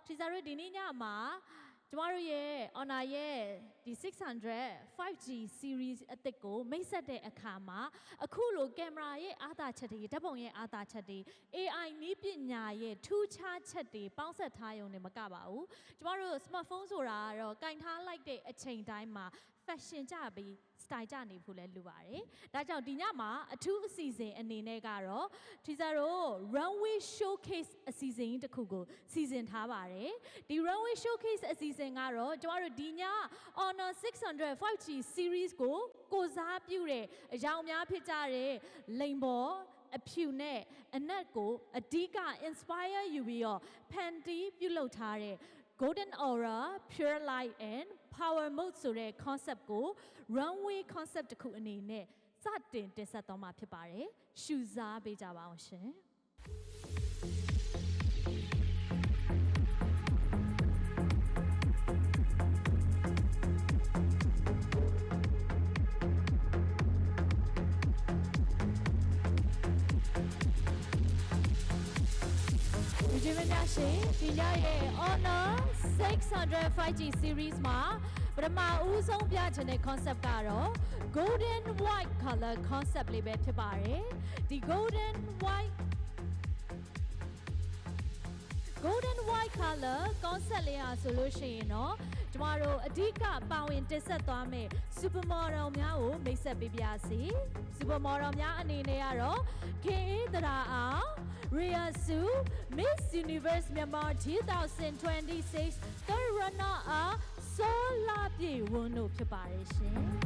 teaser တို့ဒီနေ့ညမှာကျမတို့ရဲ့ honor ရဲ့ဒီ600 5G series အသစ်ကိုမိတ်ဆက်တဲ့အခါမှာအခုလိုကင်မရာရဲ့အားသာချက်တွေဓာတ်ပုံရဲ့အားသာချက်တွေ AI နည်းပညာရဲ့ထူးခြားချက်တွေပေါင်းစပ်ထားရုံနဲ့မကပါဘူးကျမတို့ smartphone ဆိုတာကတော့ကင်ထားလိုက်တဲ့အချိန်တိုင်းမှာ fashion ကြပြီး style ကြနေဖို့လဲလိုပါတယ်။ဒါကြောင့်ဒီညမှာအထူးအစီအစဉ်အနေနဲ့ကတော့ teaser တို့ runway showcase အစီအစဉ်တစ်ခုကိုစီစဉ်ထားပါတယ်။ဒီ runway showcase အစီအစဉ်ကတော့ကျမတို့ဒီည Honor 600 5G series ကိုစားပြုတဲ့အကြောင်းအများဖြစ်ကြတဲ့လိန်ဘော်အဖြူနဲ့အနက်ကိုအဓိက inspire ယူပြီးတော့ဖန်တီးပြုလုပ်ထားတဲ့Golden Aura, Pure Light and Power Mode ဆိုတဲ့ concept ကို runway concept တစ်ခုအနေနဲ့စတင်တင်ဆက်သွားမှာဖြစ်ပါတယ်။ရှုစားပေးကြပါအောင်ရှင်။ဒီညရဲ့ Honor 600 5G series မှာပထမဦးဆုံးပြချင်တဲ့ concept ကတော့ golden white color concept လေးပဲဖြစ်ပါတယ်ဒီ golden white color concept လေးဟာဆိုလို့ရှိရင်တော့ကျမတို့အဓိကပါဝင်တင်ဆက်သွားမယ့် supermodel များကိုမိတ်ဆက်ပေးပါစီ supermodel များအနေနဲ့ကတော့ခင်အေးသရာအောင် Ria Su Miss Universe Myanmar 2026 third runner up စောလာပြေဝန်းတို့ဖြစ်ပါတယ်ရှင်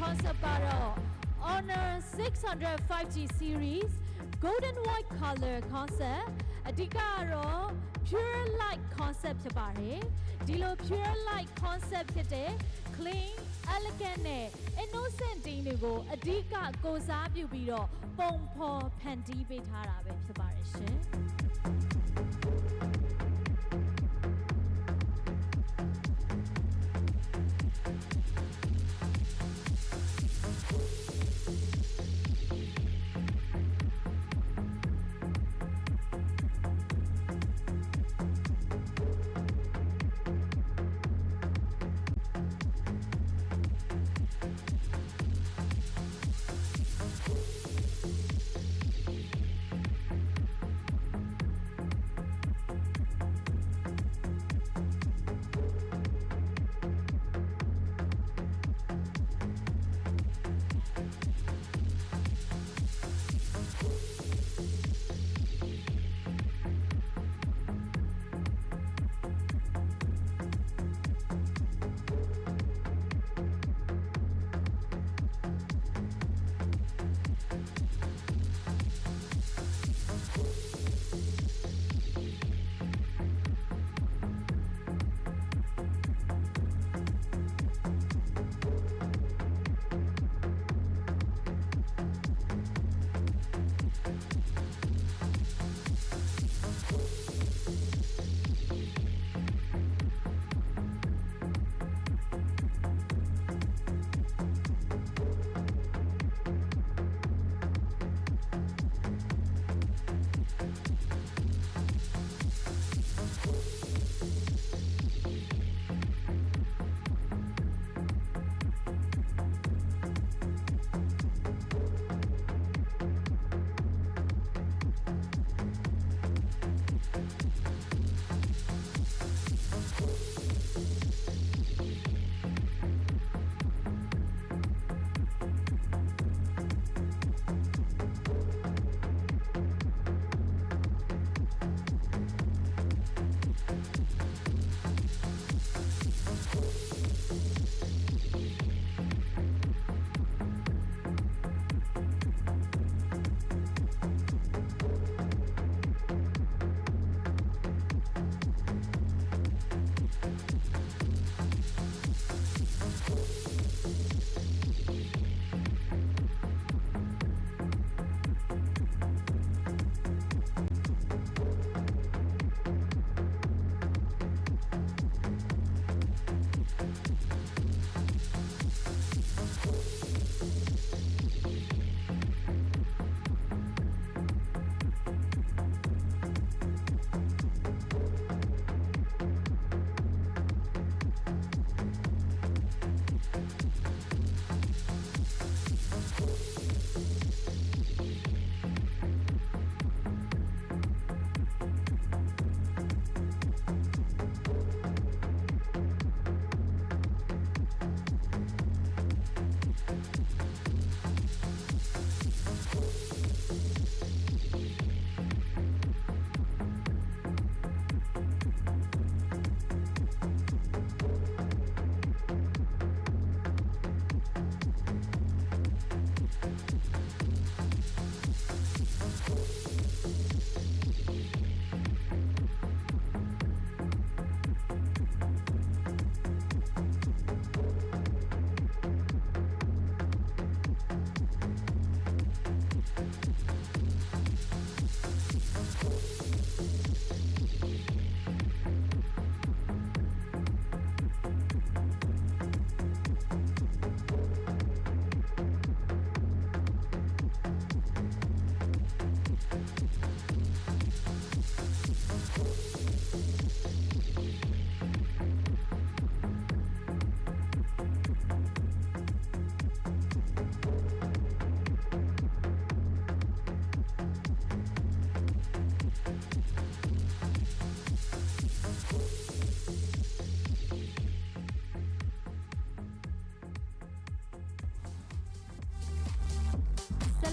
concept ကတော့ Honor 600 5G series golden white color concept အဓိကကတော့ pure light concept ဖြစ်ပါတယ်ဒီလို pure light concept ဖြစ်တဲ့ clean elegant နဲ့ innocent တွေကိုအဓိကကိုစားပြုပြီးတော့ပုံဖော်ဖန်တီးပေးထားတာပဲဖြစ်ပါတယ်ရှင်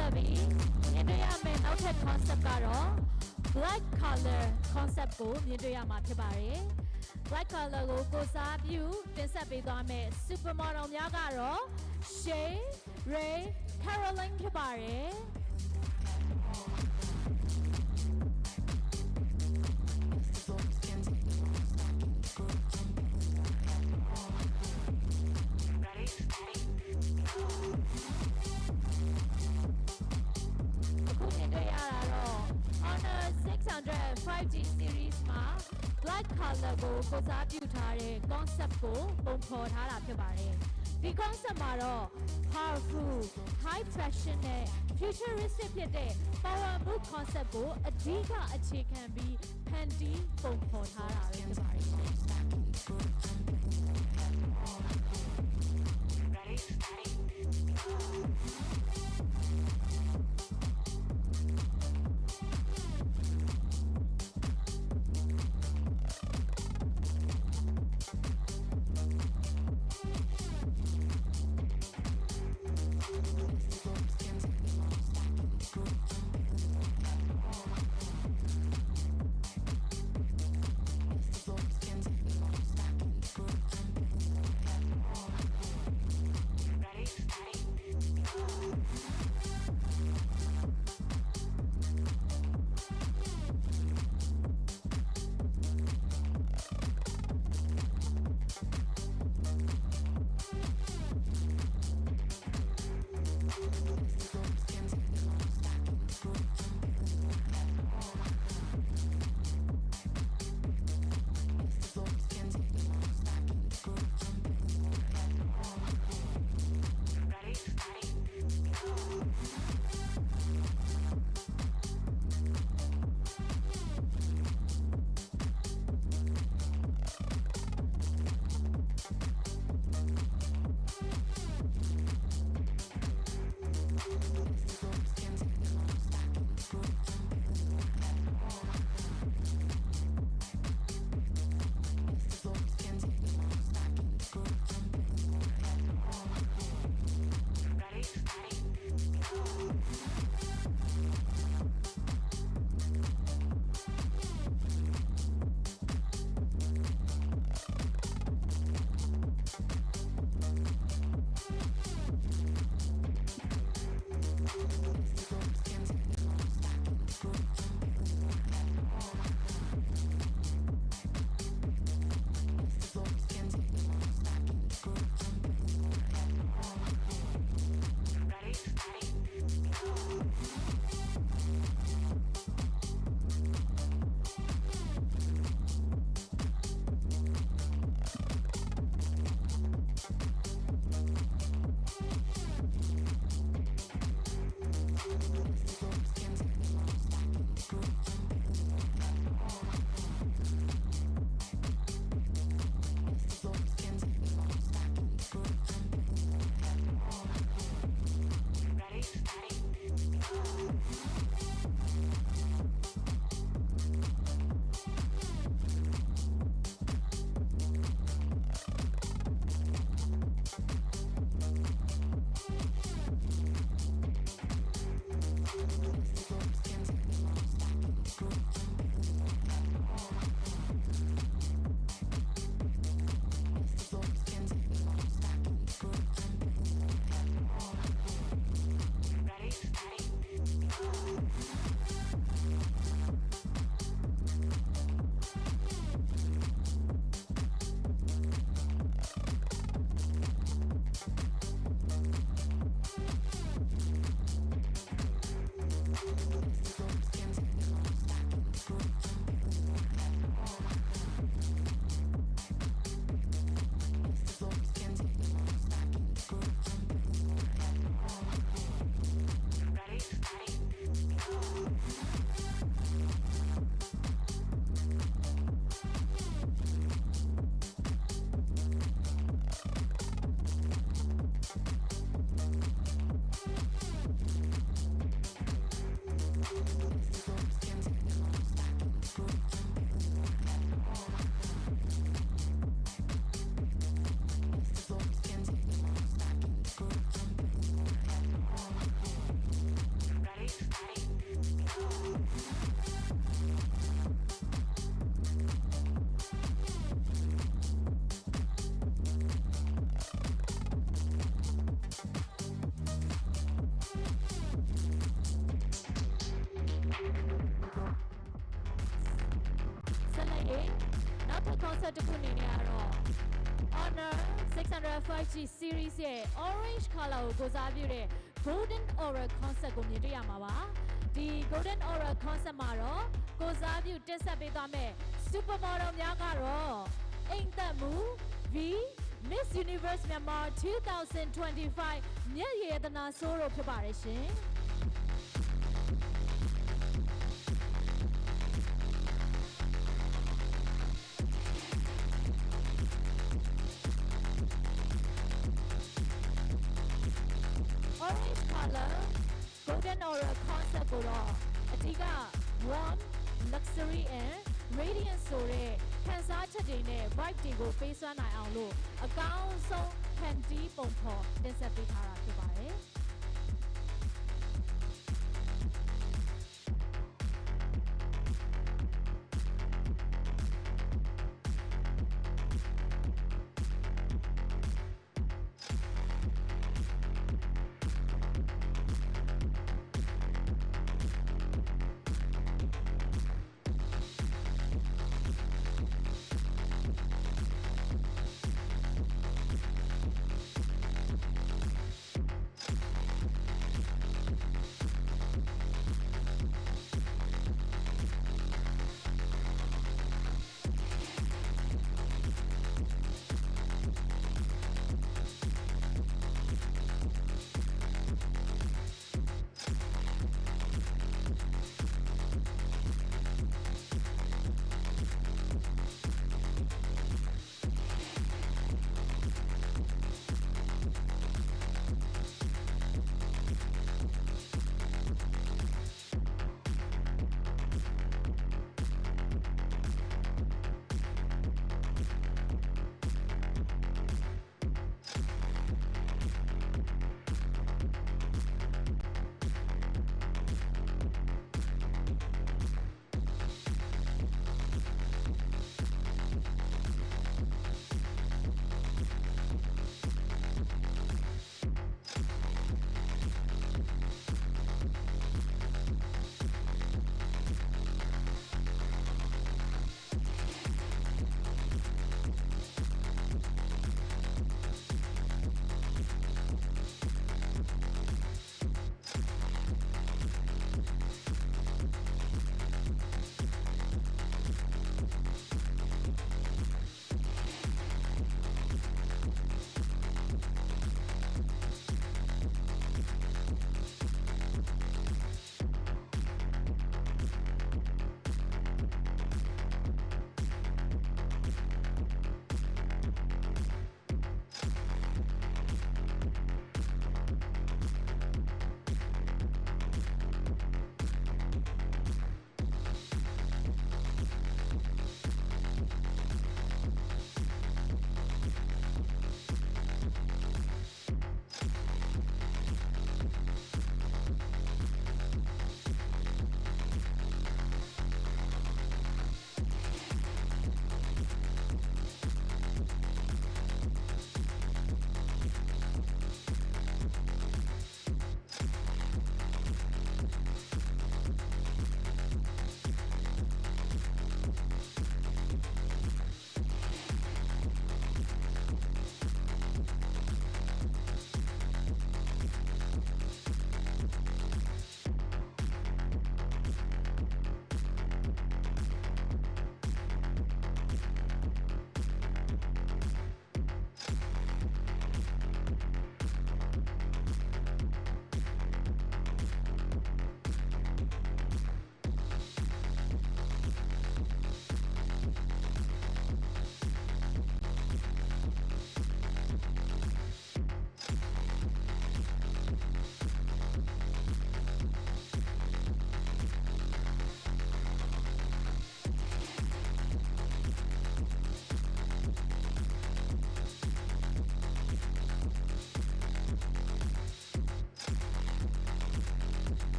လာပြီမြင်တွေ့ရမယ့်နောက်ထပ် concept ကတော့ black color concept ကိုမြင်တွေ့ရမှာဖြစ်ပါတယ် black color ကိုကိုစားပြုတင်ဆက်ပေးသွားမယ့် supermodel များကတော့ Shay, Ray, Caroline ဖြစ်ပါတယ် 5G series မှာ black color ကိုကိုစားပြုထားတဲ့ concept ကိုပုံဖော်ထားတာဖြစ်ပါတယ်ဒီ concept မှာတော့ powerful high fashion နဲ့ futuristic ဖြစ်တဲ့ power move concept ကိုအဓိကအခြေခံပြီးဖန်တီးပုံဖော်ထားတာပဲဖြစ်ပါတယ် concert တစ်ခုအနေနဲ့ကတော့ Honor 600 5G series ရဲ့ orange color ကိုကိုစားပြုတဲ့ Golden Aura concert ကိုမြင်တွေ့ရမှာပါဒီ Golden Aura concert မှာတော့ကိုစားပြုတက်ဆက်ပေးသွားမယ် supermodel များကတော့အိမ်သက်မှု V Miss Universe Myanmar 2025 မြတ်ရတနာစိုးတို့ဖြစ်ပါတယ်ရှင် Orange color Golden Aura concept ကိုတော့အဓိက warm luxury and radiant ဆိုတဲ့ခံစားချက်တွေနဲ့ vibe တွေကိုပေးစွမ်းနိုင်အောင်လို့အကောင်းဆုံး handy ပုံဖော်တင်ဆက်ပေးထားတာဖြစ်ပါတယ် Orange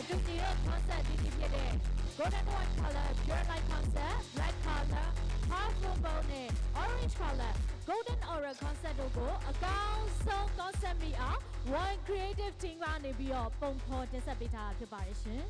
တူညီတဲ့ concept ဒီဖြစ်တဲ့ golden white color pure light concept black color half moon နဲ့ orange color golden aura concept တို့ကိုအကောင်းဆုံး concept မိအောင် one creative team ကနေပြီးတော့ပုံဖော်တင်ဆက်ပေးထားတာဖြစ်ပါတယ်ရှင်